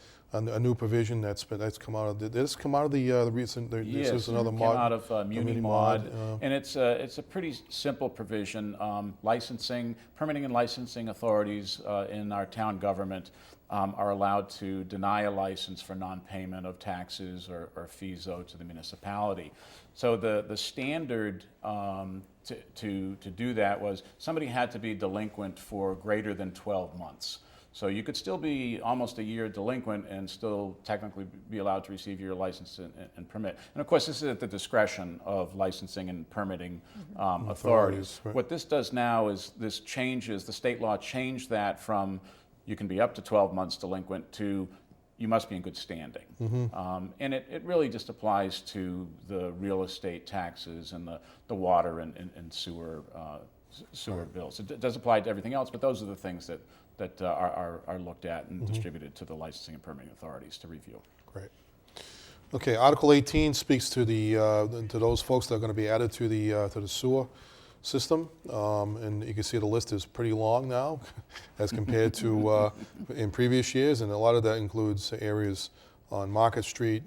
new provision that's come out of. Did this come out of the recent? Yes, this is another came mod, out of Muni Mod, and it's a pretty simple provision. Permitting and licensing authorities in our town government are allowed to deny a license for non-payment of taxes or fees owed to the municipality. So the standard to do that was somebody had to be delinquent for greater than 12 months. So you could still be almost a year delinquent and still technically be allowed to receive your license and permit. And of course, this is at the discretion of licensing and permitting authorities. Right. What this does now is the state law changed that from you can be up to 12 months delinquent to you must be in good standing. And it really just applies to the real estate taxes and the water and sewer bills. It does apply to everything else, but those are the things that are looked at and distributed to the licensing and permitting authorities to review. Great. Okay, Article 18 speaks to to those folks that are going to be added to the sewer system, and you can see the list is pretty long now as compared to in previous years, and a lot of that includes areas on Market Street,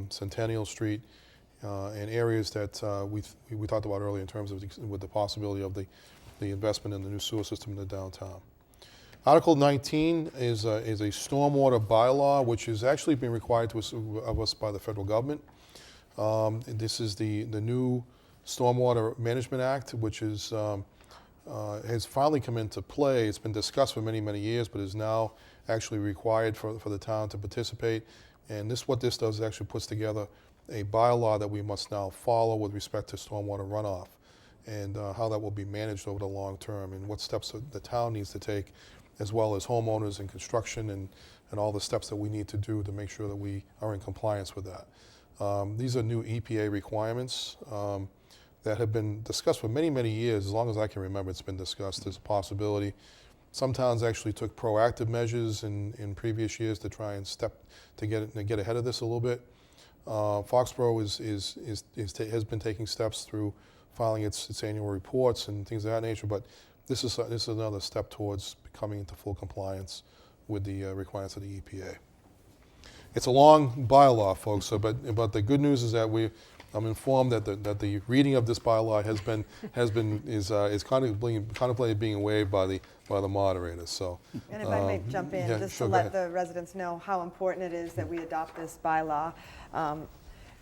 Centennial Street, and areas that we talked about earlier in terms of with the possibility of the investment in the new sewer system in the downtown. Article 19 is a stormwater bylaw, which has actually been required of us by the federal government. This is the new Stormwater Management Act, which has finally come into play. It's been discussed for many, many years, but is now actually required for the town to participate. And what this does is actually puts together a bylaw that we must now follow with respect to stormwater runoff, and how that will be managed over the long term, and what steps the town needs to take as well as homeowners and construction and all the steps that we need to do to make sure that we are in compliance with that. These are new EPA requirements that have been discussed for many, many years. As long as I can remember, it's been discussed as a possibility. Some towns actually took proactive measures in previous years to try and get ahead of this a little bit. Foxboro has been taking steps through filing its annual reports and things of that nature, but this is another step towards coming into full compliance with the requirements of the EPA. It's a long bylaw, folks. So, but the good news is that I'm informed that the reading of this bylaw is contemplated being waived by the moderators. So, And if I may jump in, yeah, just sure, to go let ahead. the residents know how important it is that we adopt this bylaw.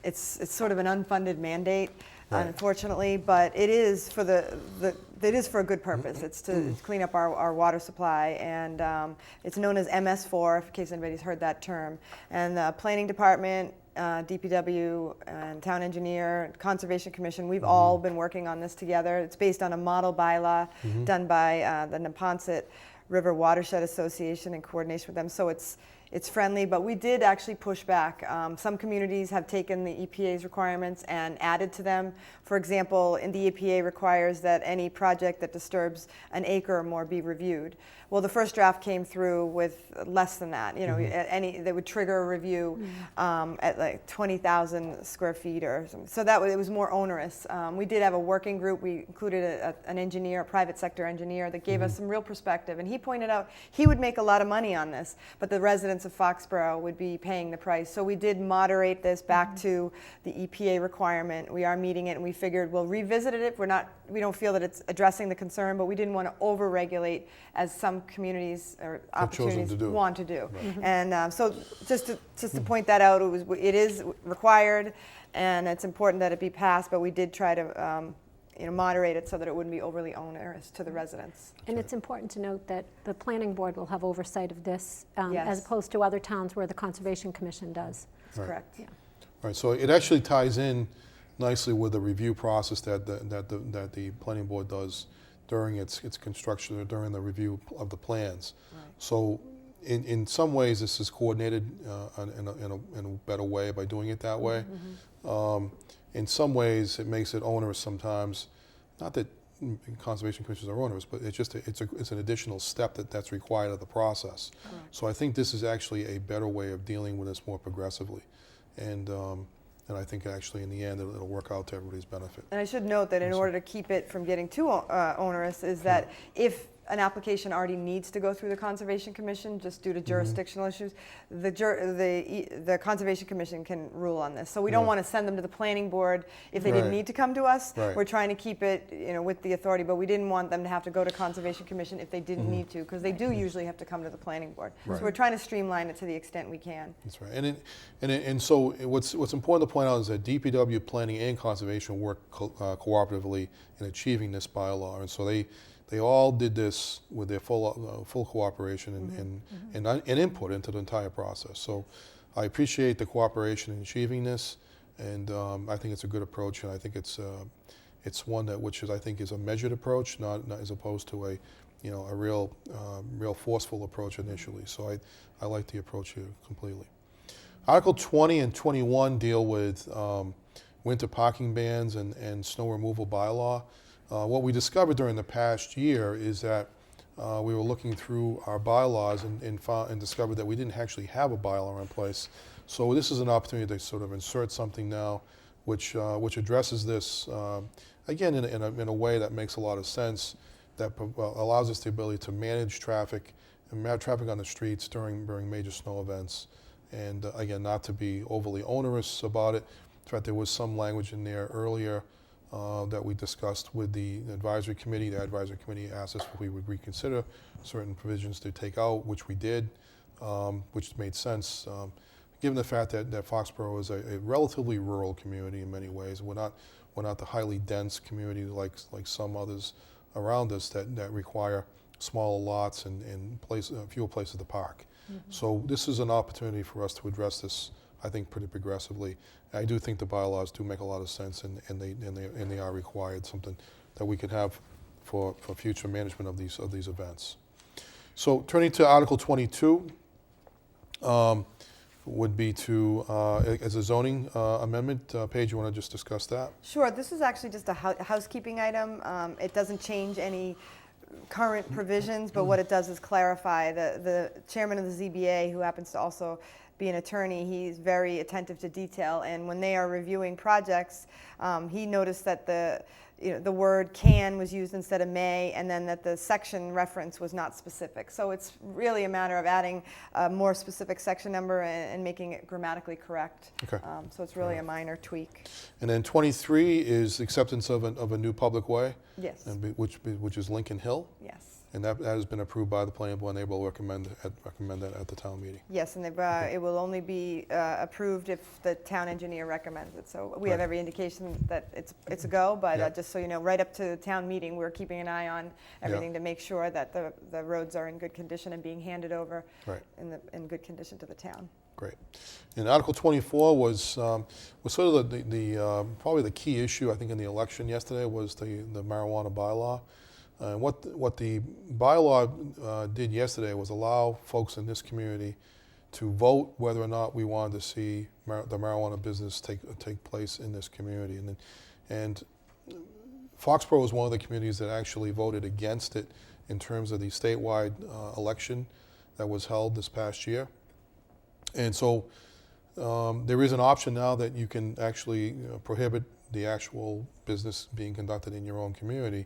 It's sort of an unfunded mandate, Right. unfortunately, but it is for it is for a good purpose. It's to clean up our water supply, and it's known as MS4, in case anybody's heard that term. And the Planning Department, DPW, and Town Engineer, Conservation Commission, we've all been working on this together. It's based on a model bylaw done by the Neponset River Watershed Association in coordination with them. So it's friendly, but we did actually push back. Some communities have taken the EPA's requirements and added to them. For example, the EPA requires that any project that disturbs an acre or more be reviewed. Well, the first draft came through with less than that. You know, that would trigger a review at like 20,000 square feet or something. So it was more onerous. We did have a working group. We included an engineer, a private sector engineer, that gave us some real perspective. And he pointed out he would make a lot of money on this, but the residents of Foxboro would be paying the price. So we did moderate this back to the EPA requirement. We are meeting it, and we figured we'll revisit it if we don't feel that it's addressing the concern, but we didn't want to over-regulate as some communities or Have chosen opportunities to do. want to do. And so just to point that out, it is required, and it's important that it be passed, but we did try to moderate it so that it wouldn't be overly onerous to the residents. And it's important to note that the planning board will have oversight of this, Yes. as opposed to other towns where the Conservation Commission does. That's Right. correct. Yeah. Right, so it actually ties in nicely with the review process that the planning board does during its construction or during the review of the plans. Right. So in some ways, this is coordinated in a better way by doing it that way. In some ways, it makes it onerous sometimes. Not that conservation commissions are onerous, but it's an additional step that's required of the process. Correct. So I think this is actually a better way of dealing with this more progressively, and I think actually in the end it'll work out to everybody's benefit. And I should note that in order to keep it from getting too onerous is that if an application already needs to go through the Conservation Commission just due to jurisdictional issues, the Conservation Commission can rule on this. So we don't Right. want to send them to the Planning Board if they Right. didn't need to come to us. Right. We're trying to keep it, with the authority, but we didn't want them to have to go to Conservation Commission if they didn't need to, because they do usually have to come to the Planning Board. Right. So we're trying to streamline it to the extent we can. That's right. And so what's important to point out is that DPW, planning, and conservation work cooperatively in achieving this bylaw, and so they all did this with their full cooperation and input into the entire process. So I appreciate the cooperation in achieving this, and I think it's a good approach, and I think it's one I think is a measured approach, not as opposed to a real forceful approach initially. So I like the approach here completely. Article 20 and 21 deal with winter parking bans and snow removal bylaw. What we discovered during the past year is that we were looking through our bylaws and discovered that we didn't actually have a bylaw in place. So this is an opportunity to sort of insert something now which addresses this, again, in a way that makes a lot of sense, that allows us the ability to manage traffic on the streets during major snow events. And again, not to be overly onerous about it. In fact, there was some language in there earlier that we discussed with the advisory committee. The advisory committee asked us if we would reconsider certain provisions to take out, which we did, which made sense. Given the fact that Foxboro is a relatively rural community in many ways, we're not the highly dense community like some others around us that require smaller lots and fewer places to park. So this is an opportunity for us to address this, I think, pretty progressively. I do think the bylaws do make a lot of sense, and they are required, something that we could have for future management of these events. So turning to Article 22, would be to, as a zoning amendment. Paige, you want to just discuss that? Sure, this is actually just a housekeeping item. It doesn't change any current provisions, but what it does is clarify. The chairman of the ZBA, who happens to also be an attorney, he's very attentive to detail, and when they are reviewing projects, he noticed that the word can was used instead of may, and then that the section reference was not specific. So it's really a matter of adding a more specific section number and making it grammatically correct. Okay. So it's really a minor tweak. And then 23 is acceptance of a new public way, Yes. which is Lincoln Hill, Yes. and that has been approved by the planning board, and they will recommend that at the town meeting. Yes, and it will only be approved if the town engineer recommends it. So we have Right. every indication that it's a go, but Yeah. just so you know, right up to the town meeting, we're keeping an eye on everything to make sure that the roads are in good condition and being handed over Right. in good condition to the town. Great. And Article 24 was sort of the probably the key issue, I think, in the election yesterday was the marijuana bylaw. And what the bylaw did yesterday was allow folks in this community to vote whether or not we wanted to see the marijuana business take place in this community. And Foxboro was one of the communities that actually voted against it in terms of the statewide election that was held this past year. And so there is an option now that you can actually prohibit the actual business being conducted in your own community.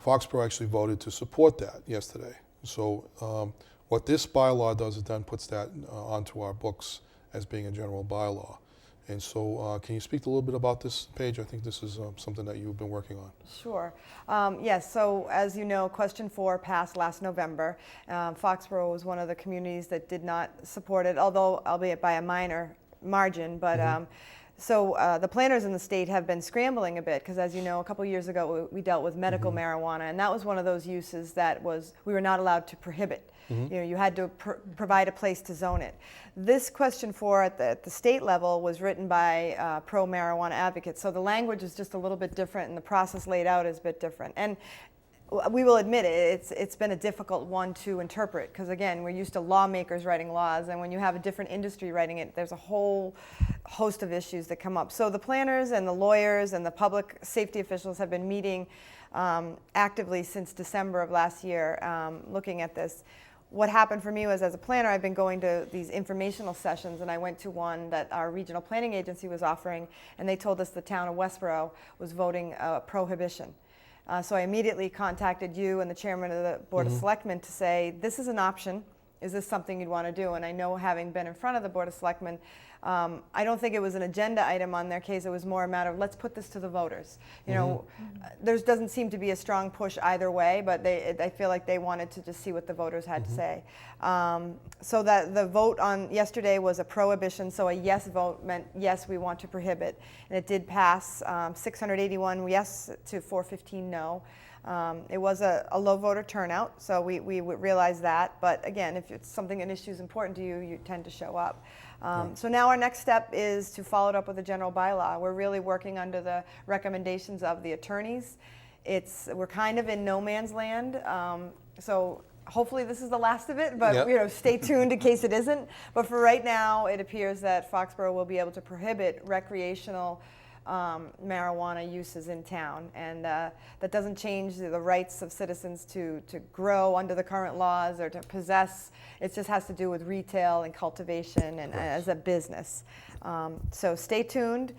Foxboro actually voted to support that yesterday. So what this bylaw does is then puts that onto our books as being a general bylaw. And so can you speak a little bit about this, Paige? I think this is something that you've been working on. Sure. Yes, so as you know, question 4 passed last November. Foxboro was one of the communities that did not support it, although albeit by a minor margin. But so the planners in the state have been scrambling a bit because, as you know, a couple years ago we dealt with medical marijuana, and that was one of those uses that we were not allowed to prohibit. You know, you had to provide a place to zone it. This question 4 at the state level was written by pro-marijuana advocates, so the language is just a little bit different, and the process laid out is a bit different. And we will admit it's been a difficult one to interpret because, again, we're used to lawmakers writing laws, and when you have a different industry writing it, there's a whole host of issues that come up. So the planners and the lawyers and the public safety officials have been meeting actively since December of last year looking at this. What happened for me was, as a planner, I've been going to these informational sessions, and I went to one that our regional planning agency was offering, and they told us the town of Westboro was voting prohibition. So I immediately contacted you and the chairman of the Board of Selectmen to say, this is an option. Is this something you'd want to do? And I know, having been in front of the Board of Selectmen, I don't think it was an agenda item on their case. It was more a matter of, let's put this to the voters. You know, there doesn't seem to be a strong push either way, but I feel like they wanted to just see what the voters had to say. So that the vote on yesterday was a prohibition, so a yes vote meant yes, we want to prohibit. And it did pass 681 yes to 415 no. It was a low voter turnout, so we realize that. But again, if it's something, an issue is important to you, you tend to show up. So now our next step is to follow it up with a general bylaw. We're really working under the recommendations of the attorneys. We're kind of in no man's land, so hopefully this is the last of it, but you know, stay tuned in case it isn't. But for right now, it appears that Foxboro will be able to prohibit recreational marijuana uses in town, and that doesn't change the rights of citizens to grow under the current laws or to possess. It just has to do with retail and cultivation and as a business. So stay tuned.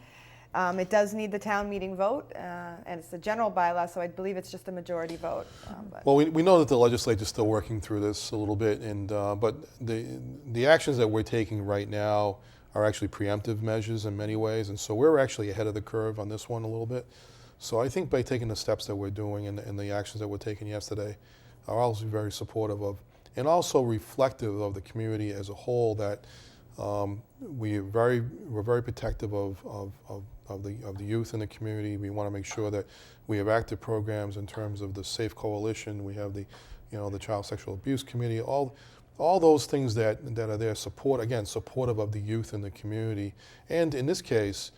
It does need the town meeting vote, and it's the general bylaw, so I believe it's just a majority vote. Well, we know that the legislature is still working through this a little bit, and but the actions that we're taking right now are actually preemptive measures in many ways, and so we're actually ahead of the curve on this one a little bit. So I think by taking the steps that we're doing and the actions that we're taking yesterday are also very supportive of, and also reflective of the community as a whole, that we're very protective of the youth in the community. We want to make sure that we have active programs in terms of the Safe Coalition. We have the Child Sexual Abuse Committee, all those things that are there, supportive of the youth in the community, and in this case,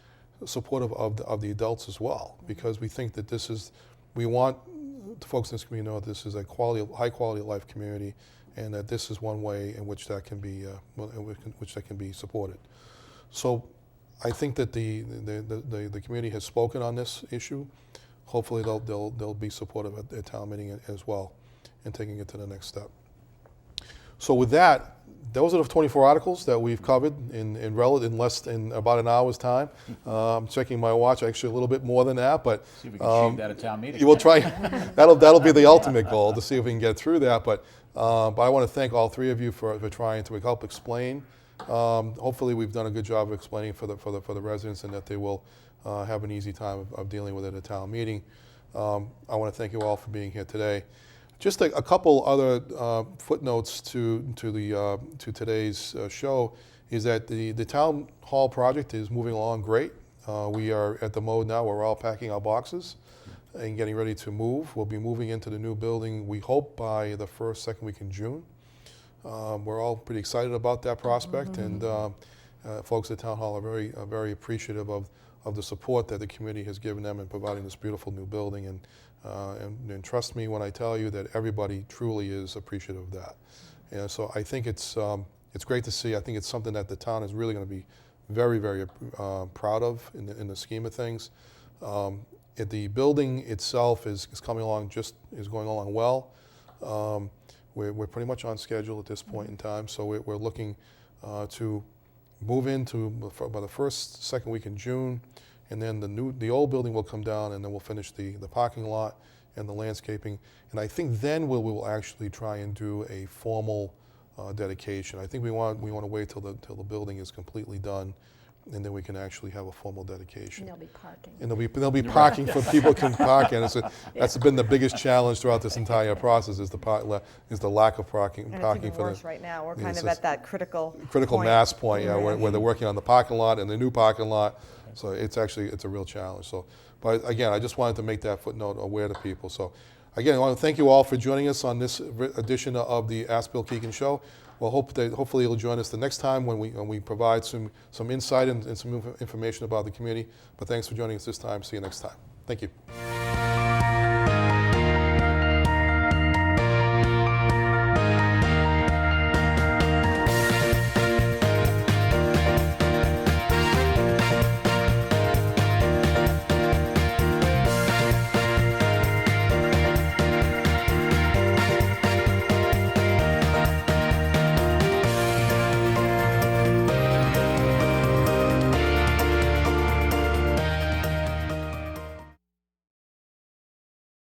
supportive of the adults as well, because we think that we want the folks in this community to know that this is a high quality of life community, and that this is one way in which that can be supported. So I think that the community has spoken on this issue. Hopefully they'll be supportive at town meeting as well and taking it to the next step. So with that, those are the 24 articles that we've covered in about an hour's time. I'm checking my watch, actually a little bit more than that, but See if we can achieve that at town meeting. you will try. That'll be the ultimate goal, to see if we can get through that. But I want to thank all three of you for trying to help explain. Hopefully, we've done a good job of explaining for the residents, and that they will have an easy time of dealing with it at town meeting. I want to thank you all for being here today. Just a couple other footnotes to today's show is that the town hall project is moving along great. We are at the mode now where we're all packing our boxes and getting ready to move. We'll be moving into the new building, we hope, by the second week in June. We're all pretty excited about that prospect, and folks at Town Hall are very appreciative of the support that the community has given them in providing this beautiful new building. And trust me when I tell you that everybody truly is appreciative of that. And so I think it's great to see. I think it's something that the town is really going to be very, very proud of in the scheme of things. The building itself is going along well. We're pretty much on schedule at this point in time, so we're looking to move into by the second week in June, and then the old building will come down, and then we'll finish the parking lot and the landscaping. And I think then we will actually try and do a formal dedication. I think we want to wait till the building is completely done, and then we can actually have a formal dedication. And there'll be parking. And there'll be parking for people can park, and that's been the biggest challenge throughout this entire process is the lack of parking. And Parking it's even worse right now. We're kind of at that critical point. mass point, where they're working on the parking lot and the new parking lot. So it's a real challenge. So, but again, I just wanted to make that footnote aware to people. So, again, I want to thank you all for joining us on this edition of the Ask Bill Keegan Show. Well, hopefully you'll join us the next time when we provide some insight and some information about the community. But thanks for joining us this time. See you next time. Thank you.